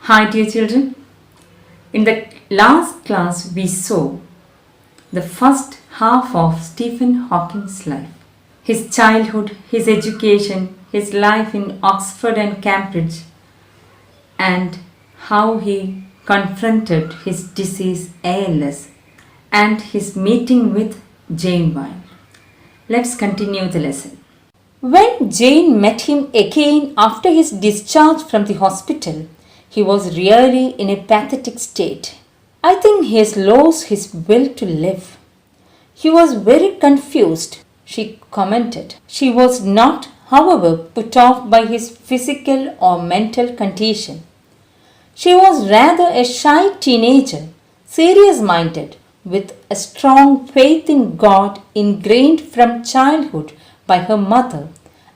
Hi dear children, in the last class we saw the first half of Stephen Hawking's life. His childhood, his education, his life in Oxford and Cambridge, and how he confronted his disease ALS and his meeting with Jane Weil. Let's continue the lesson. When Jane met him again after his discharge from the hospital, he was really in a pathetic state. I think he has lost his will to live. He was very confused, she commented. She was not, however, put off by his physical or mental condition. She was rather a shy teenager, serious-minded, with a strong faith in God ingrained from childhood by her mother,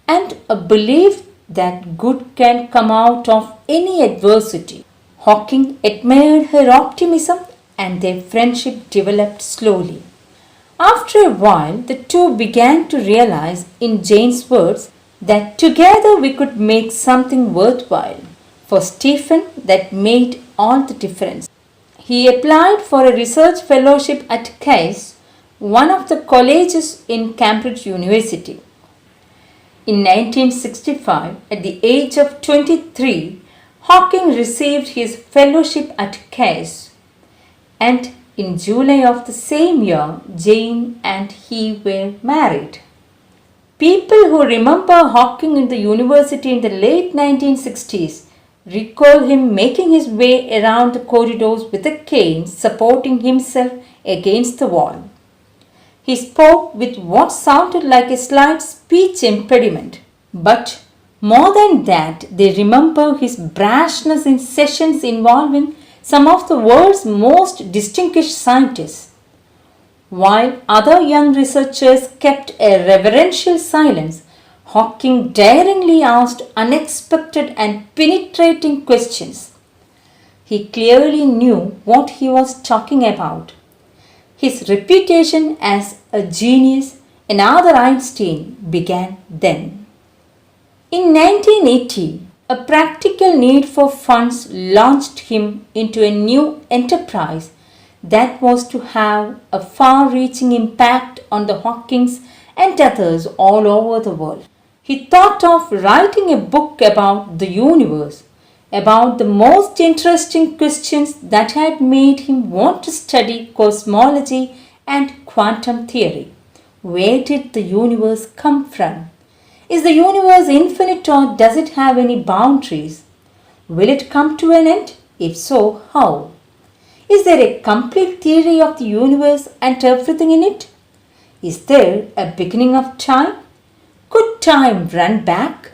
and a belief that good can come out of any adversity. Hawking admired her optimism and their friendship developed slowly. After a while, the two began to realize, in Jane's words, that together we could make something worthwhile. For Stephen, that made all the difference. He applied for a research fellowship at GAIL, one of the colleges in Cambridge University. In 1965, at the age of 23, Hawking received his fellowship at GAIL, and in July of the same year, Jane and he were married. People who remember Hawking in the university in the late 1960s recall him making his way around the corridors with a cane, supporting himself against the wall. He spoke with what sounded like a slight speech impediment, but more than that, they remember his brashness in sessions involving some of the world's most distinguished scientists. While other young researchers kept a reverential silence, Hawking daringly asked unexpected and penetrating questions. He clearly knew what he was talking about. His reputation as a genius, another Einstein, began then. In 1980, a practical need for funds launched him into a new enterprise that was to have a far-reaching impact on the Hawkings and others all over the world. He thought of writing a book about the universe, about the most interesting questions that had made him want to study cosmology and quantum theory. Where did the universe come from? Is the universe infinite or does it have any boundaries? Will it come to an end? If so, how? Is there a complete theory of the universe and everything in it? Is there a beginning of time? Could time run back?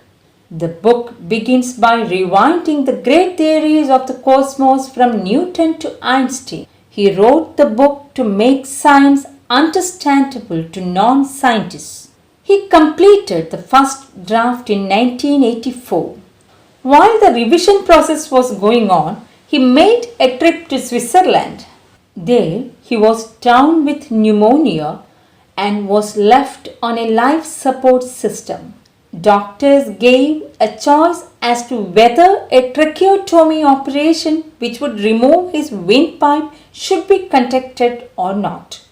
The book begins by rewinding the great theories of the cosmos from Newton to Einstein. He wrote the book to make science understandable to non-scientists. He completed the first draft in 1984. While the revision process was going on, he made a trip to Switzerland. There, he was down with pneumonia and was left on a life support system. Doctors gave a choice as to whether a tracheotomy operation which would remove his windpipe should be conducted or not.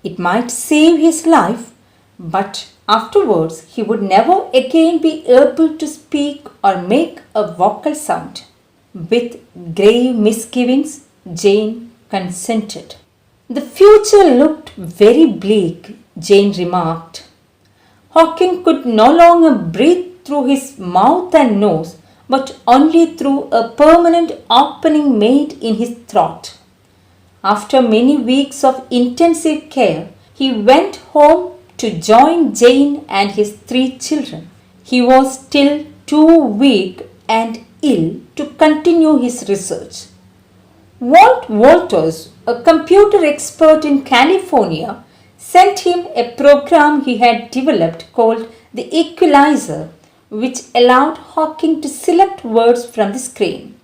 It might save his life, but afterwards he would never again be able to speak or make a vocal sound. With grave misgivings, Jane consented. The future looked very bleak, Jane remarked. Hawking could no longer breathe through his mouth and nose, but only through a permanent opening made in his throat. After many weeks of intensive care, he went home to join Jane and his 3 children. He was still too weak and ill to continue his research. Walt Wolters, a computer expert in California, sent him a program he had developed called the Equalizer, which allowed Hawking to select words from the screen.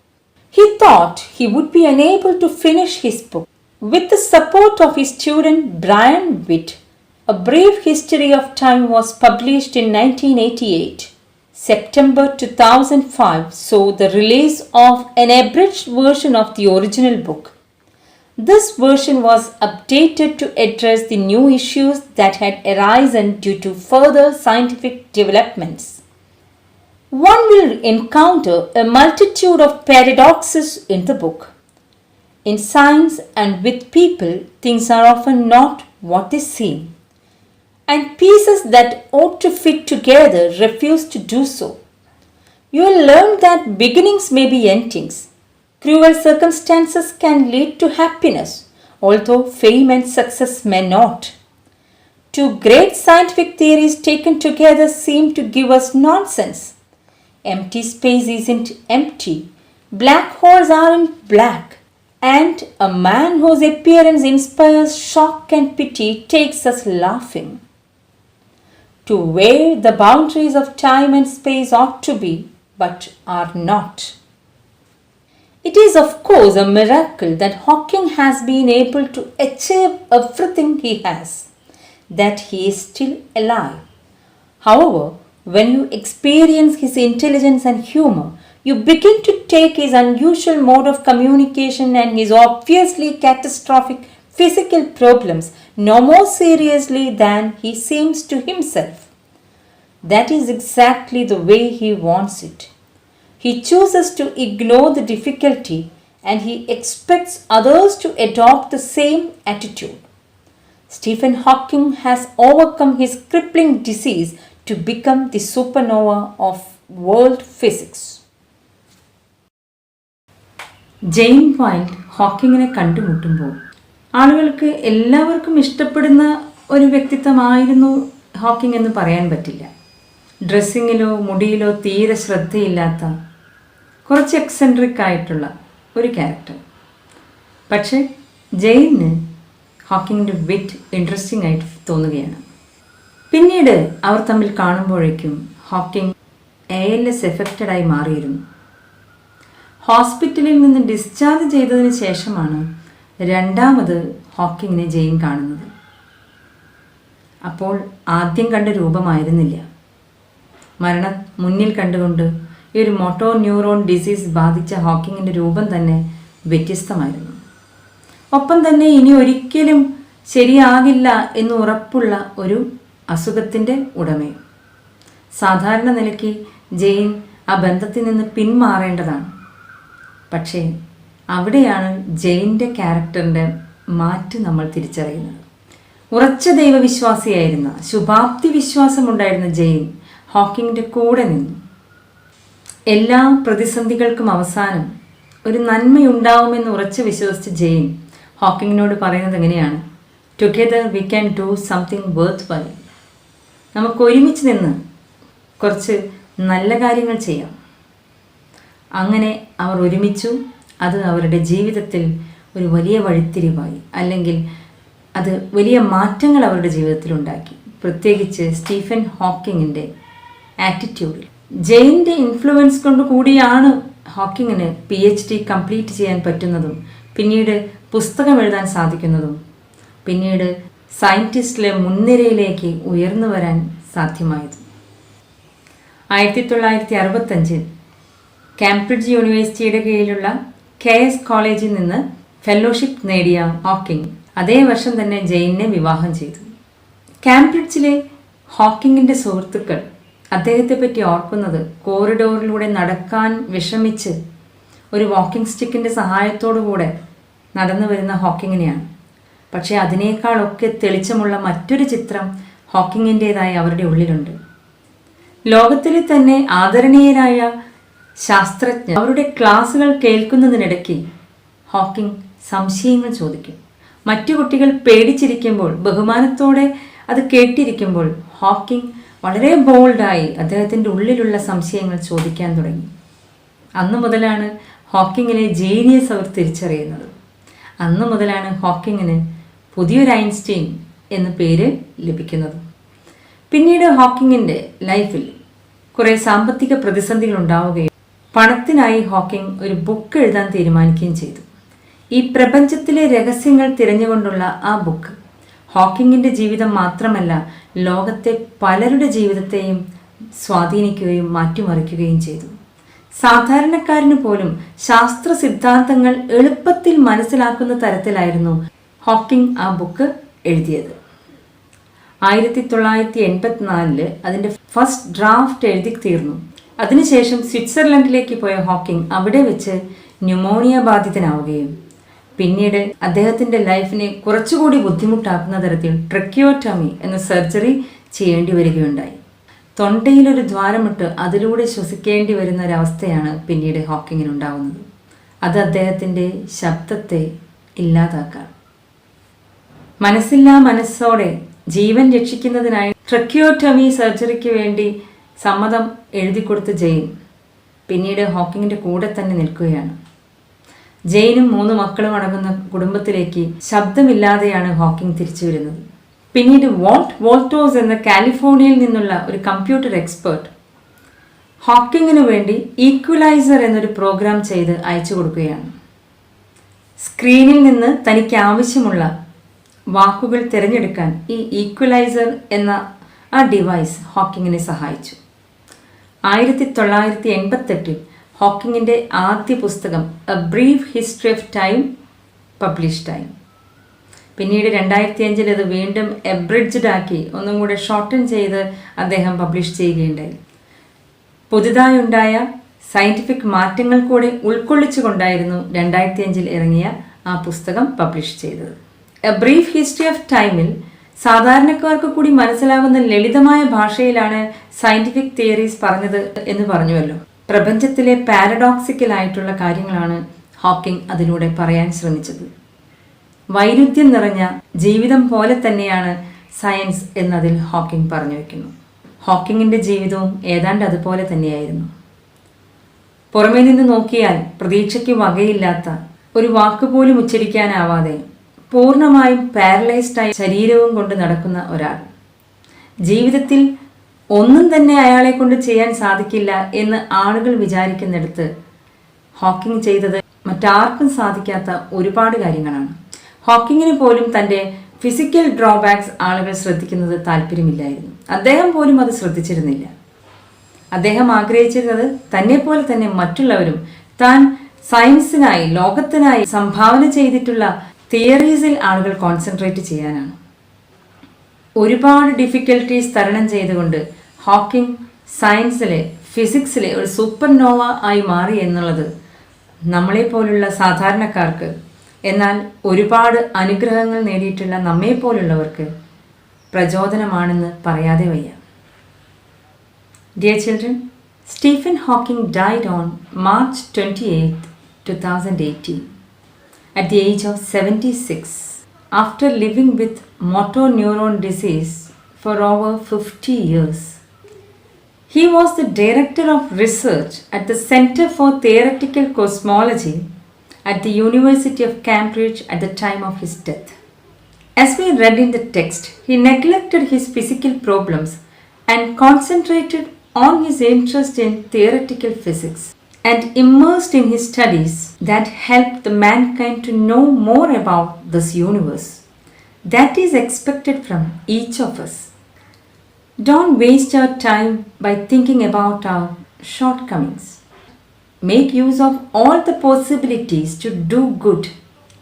He thought he would be unable to finish his book. With the support of his student Brian Witt, A Brief History of Time was published in 1988. September 2005 saw the release of an abridged version of the original book. This version was updated to address the new issues that had arisen due to further scientific developments. One will encounter a multitude of paradoxes in the book. In science and with people, things are often not what they seem, and pieces that ought to fit together refuse to do so. You will learn that beginnings may be endings. Cruel circumstances can lead to happiness, although fame and success may not. Two great scientific theories taken together seem to give us nonsense. Empty space isn't empty. Black holes aren't black. And a man whose appearance inspires shock and pity takes us laughing. To where the boundaries of time and space ought to be, but are not. It is, of course, a miracle that Hawking has been able to achieve everything he has, that he is still alive. However, when you experience his intelligence and humor, you begin to take his unusual mode of communication and his obviously catastrophic physical problems no more seriously than he seems to himself. That is exactly the way he wants it. He chooses to ignore the difficulty and he expects others to adopt the same attitude. Stephen Hawking has overcome his crippling disease to become the supernova of world physics. Jane Wilde ഹോക്കിങ്ങിനെ കണ്ടുമുട്ടുമ്പോൾ ആളുകൾക്ക് എല്ലാവർക്കും ഇഷ്ടപ്പെടുന്ന ഒരു വ്യക്തിത്വമായിരുന്നു Hawking എന്ന് പറയാൻ പറ്റില്ല. ഡ്രസ്സിങ്ങിലോ മുടിയിലോ തീരെ ശ്രദ്ധയില്ലാത്ത കുറച്ച് എക്സെൻട്രിക് ആയിട്ടുള്ള ഒരു ക്യാരക്ടർ. പക്ഷേ ജെയിന് ഹോക്കിങ്ങിൻ്റെ വിറ്റ് ഇൻട്രസ്റ്റിംഗ് ആയിട്ട് തോന്നുകയാണ്. പിന്നീട് അവർ തമ്മിൽ കാണുമ്പോഴേക്കും ഹോക്കിംഗ് ALS എഫക്റ്റഡായി മാറിയിരുന്നു. ഹോസ്പിറ്റലിൽ നിന്ന് ഡിസ്ചാർജ് ചെയ്തതിന് ശേഷമാണ് രണ്ടാമത് ഹോക്കിങ്ങിനെ ജെയിൻ കാണുന്നത്. അപ്പോൾ ആദ്യം കണ്ട രൂപമായിരുന്നില്ല. മരണം മുന്നിൽ കണ്ടുകൊണ്ട് ഈ ഒരു മോട്ടോ ന്യൂറോൺ ഡിസീസ് ബാധിച്ച ഹോക്കിങ്ങിൻ്റെ രൂപം തന്നെ വ്യത്യസ്തമായിരുന്നു. ഒപ്പം തന്നെ ഇനി ഒരിക്കലും ശരിയാകില്ല എന്ന് ഉറപ്പുള്ള ഒരു അസുഖത്തിൻ്റെ ഉടമയും. സാധാരണ നിലയ്ക്ക് ജെയിൻ ആ ബന്ധത്തിൽ നിന്ന് പിന്മാറേണ്ടതാണ്. പക്ഷേ അവിടെയാണ് ജെയിൻ്റെ ക്യാരക്ടറിൻ്റെ മാറ്റ് നമ്മൾ തിരിച്ചറിയുന്നത്. ഉറച്ച ദൈവവിശ്വാസിയായിരുന്ന, ശുഭാപ്തി വിശ്വാസമുണ്ടായിരുന്ന ജെയിൻ ഹോക്കിങ്ങിൻ്റെ കൂടെ നിന്നു. എല്ലാ പ്രതിസന്ധികൾക്കും അവസാനം ഒരു നന്മയുണ്ടാവുമെന്ന് ഉറച്ച് വിശ്വസിച്ച ജെയിൻ ഹോക്കിങ്ങിനോട് പറയുന്നത് എങ്ങനെയാണ്? Together we can do something worth while. നമുക്ക് ഒരുമിച്ച് നിന്ന് കുറച്ച് നല്ല കാര്യങ്ങൾ ചെയ്യാം. അങ്ങനെ അവർ ഒരുമിച്ചു. അത് അവരുടെ ജീവിതത്തിൽ ഒരു വലിയ വഴിത്തിരിവായി, അല്ലെങ്കിൽ അത് വലിയ മാറ്റങ്ങൾ അവരുടെ ജീവിതത്തിൽ ഉണ്ടാക്കി. പ്രത്യേകിച്ച് സ്റ്റീഫൻ ഹോക്കിങ്ങിൻ്റെ ആറ്റിറ്റ്യൂഡിൽ. ജെയിൻ്റെ ഇൻഫ്ലുവൻസ് കൊണ്ട് കൂടിയാണ് ഹോക്കിങ്ങിന് PhD കംപ്ലീറ്റ് ചെയ്യാൻ പറ്റുന്നതും പിന്നീട് പുസ്തകം എഴുതാൻ സാധിക്കുന്നതും പിന്നീട് സയൻറ്റിസ്റ്റിലെ മുൻനിരയിലേക്ക് ഉയർന്നു വരാൻ സാധ്യമായത്. 1965 കാംബ്രിഡ്ജ് യൂണിവേഴ്സിറ്റിയുടെ കീഴിലുള്ള KS കോളേജിൽ നിന്ന് ഫെലോഷിപ്പ് നേടിയ ഹോക്കിംഗ് അതേ വർഷം തന്നെ ജെയിനെ വിവാഹം ചെയ്തു. കാംബ്രിഡ്ജിലെ ഹോക്കിങ്ങിൻ്റെ സുഹൃത്തുക്കൾ അദ്ദേഹത്തെ പറ്റി ഓർക്കുന്നത് കോറിഡോറിലൂടെ നടക്കാൻ വിഷമിച്ച് ഒരു വാക്കിംഗ് സ്റ്റിക്കിൻ്റെ സഹായത്തോടുകൂടെ നടന്നു വരുന്ന ഹോക്കിങ്ങിനെയാണ്. പക്ഷേ അതിനേക്കാളൊക്കെ തെളിച്ചമുള്ള മറ്റൊരു ചിത്രം ഹോക്കിങ്ങിൻ്റേതായി അവരുടെ ഉള്ളിലുണ്ട്. ലോകത്തിലെ തന്നെ ആദരണീയരായ ശാസ്ത്രജ്ഞർ അവരുടെ ക്ലാസ്സുകൾ കേൾക്കുന്നതിനിടയ്ക്ക് ഹോക്കിംഗ് സംശയങ്ങൾ ചോദിക്കും. മറ്റു കുട്ടികൾ പേടിച്ചിരിക്കുമ്പോൾ ബഹുമാനത്തോടെ അത് കേട്ടിരിക്കുമ്പോൾ ഹോക്കിംഗ് വളരെ ബോൾഡായി അദ്ദേഹത്തിൻ്റെ ഉള്ളിലുള്ള സംശയങ്ങൾ ചോദിക്കാൻ തുടങ്ങി. അന്നു മുതലാണ് ഹോക്കിങ്ങിനെ ജീനിയസ് അവർ തിരിച്ചറിയുന്നത്. അന്നു മുതലാണ് ഹോക്കിങ്ങിന് പുതിയൊരു ഐൻസ്റ്റീൻ എന്ന പേര് ലഭിക്കുന്നത്. പിന്നീട് ഹോക്കിങ്ങിൻ്റെ ലൈഫിൽ കുറേ സാമ്പത്തിക പ്രതിസന്ധികൾ ഉണ്ടാവുകയും പണത്തിനായി ഹോക്കിംഗ് ഒരു ബുക്ക് എഴുതാൻ തീരുമാനിക്കുകയും ചെയ്തു. ഈ പ്രപഞ്ചത്തിലെ രഹസ്യങ്ങൾ തിരഞ്ഞുകൊണ്ടുള്ള ആ ബുക്ക് ഹോക്കിങ്ങിൻ്റെ ജീവിതം മാത്രമല്ല, ലോകത്തെ പലരുടെ ജീവിതത്തെയും സ്വാധീനിക്കുകയും മാറ്റിമറിക്കുകയും ചെയ്തു. സാധാരണക്കാരന് പോലും ശാസ്ത്ര സിദ്ധാന്തങ്ങൾ എളുപ്പത്തിൽ മനസ്സിലാക്കുന്ന തരത്തിലായിരുന്നു ഹോക്കിംഗ് ആ ബുക്ക് എഴുതിയത്. 1984 അതിൻ്റെ ഫസ്റ്റ് ഡ്രാഫ്റ്റ് എഴുതി തീർന്നു. അതിനുശേഷം സ്വിറ്റ്സർലൻഡിലേക്ക് പോയ ഹോക്കിംഗ് അവിടെ വെച്ച് ന്യൂമോണിയ ബാധിതനാവുകയും പിന്നീട് അദ്ദേഹത്തിൻ്റെ ലൈഫിനെ കുറച്ചുകൂടി ബുദ്ധിമുട്ടാക്കുന്ന തരത്തിൽ ട്രക്കിയോട്ടമി എന്ന സർജറി ചെയ്യേണ്ടി വരികയുണ്ടായി. തൊണ്ടയിലൊരു ദ്വാരമിട്ട് അതിലൂടെ ശ്വസിക്കേണ്ടി വരുന്ന ഒരവസ്ഥയാണ് പിന്നീട് ഹോക്കിങ്ങിനുണ്ടാവുന്നത്. അത് അദ്ദേഹത്തിൻ്റെ ശബ്ദത്തെ ഇല്ലാതാക്കാം. മനസ്സില്ലാ മനസ്സോടെ ജീവൻ രക്ഷിക്കുന്നതിനായി ട്രക്കിയോട്ടമി സർജറിക്ക് വേണ്ടി സമ്മതം എഴുതിക്കൊടുത്ത ജെയിൻ പിന്നീട് ഹോക്കിങ്ങിൻ്റെ കൂടെ തന്നെ നിൽക്കുകയാണ്. ജെയിനും 3 മക്കളും അടങ്ങുന്ന കുടുംബത്തിലേക്ക് ശബ്ദമില്ലാതെയാണ് ഹോക്കിംഗ് തിരിച്ചു വരുന്നത്. പിന്നീട് വോൾട്ടോസ് എന്ന കാലിഫോർണിയയിൽ നിന്നുള്ള ഒരു കമ്പ്യൂട്ടർ എക്സ്പേർട്ട് ഹോക്കിങ്ങിനു വേണ്ടി ഈക്വലൈസർ എന്നൊരു പ്രോഗ്രാം ചെയ്ത് അയച്ചു കൊടുക്കുകയാണ്. സ്ക്രീനിൽ നിന്ന് തനിക്ക് ആവശ്യമുള്ള വാക്കുകൾ തിരഞ്ഞെടുക്കാൻ ഈ ഈക്വലൈസർ എന്ന ആ ഡിവൈസ് ഹോക്കിങ്ങിനെ സഹായിച്ചു. 1988 ഹോക്കിങ്ങിൻ്റെ ആദ്യ പുസ്തകം a brief history of time പബ്ലിഷ്ഡായി. പിന്നീട് 2005 അത് വീണ്ടും എബ്രിഡ്ജ്ഡ് ആക്കി ഒന്നും കൂടെ ഷോർട്ടൻ ചെയ്ത് അദ്ദേഹം പബ്ലിഷ് ചെയ്യുകയുണ്ടായി. പുതുതായുണ്ടായ സയൻറ്റിഫിക് മാറ്റങ്ങൾ കൂടെ ഉൾക്കൊള്ളിച്ചുകൊണ്ടായിരുന്നു 2005 ഇറങ്ങിയ ആ പുസ്തകം പബ്ലിഷ് ചെയ്തത്. എ ബ്രീഫ് ഹിസ്റ്ററി ഓഫ് ടൈമിൽ സാധാരണക്കാർക്ക് കൂടി മനസ്സിലാവുന്ന ലളിതമായ ഭാഷയിലാണ് സയൻറ്റിഫിക് തിയറീസ് പറഞ്ഞത് എന്ന് പറഞ്ഞുവല്ലോ. പ്രപഞ്ചത്തിലെ പാരഡോക്സിക്കലായിട്ടുള്ള കാര്യങ്ങളാണ് ഹോക്കിംഗ് അതിലൂടെ പറയാൻ ശ്രമിച്ചത്. വൈരുദ്ധ്യം നിറഞ്ഞ ജീവിതം പോലെ തന്നെയാണ് സയൻസ് എന്നതിൽ ഹോക്കിംഗ് പറഞ്ഞു വയ്ക്കുന്നു. ഹോക്കിങ്ങിൻ്റെ ജീവിതവും ഏതാണ്ട് അതുപോലെ തന്നെയായിരുന്നു. പുറമേ നിന്ന് നോക്കിയാൽ പ്രതീക്ഷയ്ക്ക് വകയില്ലാത്ത ഒരു വാക്കുപോലും ഉച്ചരിക്കാനാവാതെ പൂർണ്ണമായും പാരലൈസ്ഡായ ശരീരവും കൊണ്ട് നടക്കുന്ന ഒരാൾ. ജീവിതത്തിൽ ഒന്നും തന്നെ അയാളെ കൊണ്ട് ചെയ്യാൻ സാധിക്കില്ല എന്ന് ആളുകൾ വിചാരിക്കുന്നിടത്ത് ഹോക്കിംഗ് ചെയ്തത് മറ്റാർക്കും സാധിക്കാത്ത ഒരുപാട് കാര്യങ്ങളാണ്. ഹോക്കിങ്ങിന് പോലും തൻ്റെ ഫിസിക്കൽ ഡ്രോബാക്സ് ആളുകൾ ശ്രദ്ധിക്കുന്നത് താല്പര്യമില്ലായിരുന്നു. അദ്ദേഹം പോലും അത് ശ്രദ്ധിച്ചിരുന്നില്ല. അദ്ദേഹം ആഗ്രഹിച്ചിരുന്നത് തന്നെപ്പോലെ തന്നെ മറ്റുള്ളവരും താൻ സയൻസിനായി ലോകത്തിനായി സംഭാവന ചെയ്തിട്ടുള്ള തിയറീസിൽ ആളുകൾ കോൺസെൻട്രേറ്റ് ചെയ്യാനാണ്. ഒരുപാട് ഡിഫിക്കൽട്ടീസ് തരണം ചെയ്തുകൊണ്ട് ഹോക്കിംഗ് സയൻസിലെ ഫിസിക്സിലെ ഒരു സൂപ്പർനോവ ആയി മാറി എന്നുള്ളത് നമ്മളെപ്പോലുള്ള സാധാരണക്കാർക്ക്, എന്നാൽ ഒരുപാട് അനുഗ്രഹങ്ങൾ നേടിയിട്ടുള്ള നമ്മെപ്പോലുള്ളവർക്ക് പ്രചോദനമാണെന്ന് പറയാതെ വയ്യ. Dear children, Stephen Hawking died on March 28, 2018 at the age of 76 after living with motor neuron disease for over 50 years. He was the director of research at the Center for Theoretical Cosmology at the University of Cambridge at the time of his death. As we read in the text, he neglected his physical problems and concentrated on his interest in theoretical physics and immersed in his studies that helped the mankind to know more about this universe. That is expected from each of us. Don't waste our time by thinking about our shortcomings. Make use of all the possibilities to do good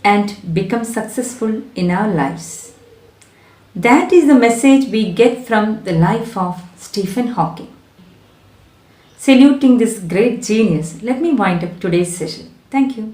and become successful in our lives. That is the message we get from the life of Stephen Hawking. Saluting this great genius, let me wind up today's session. Thank you.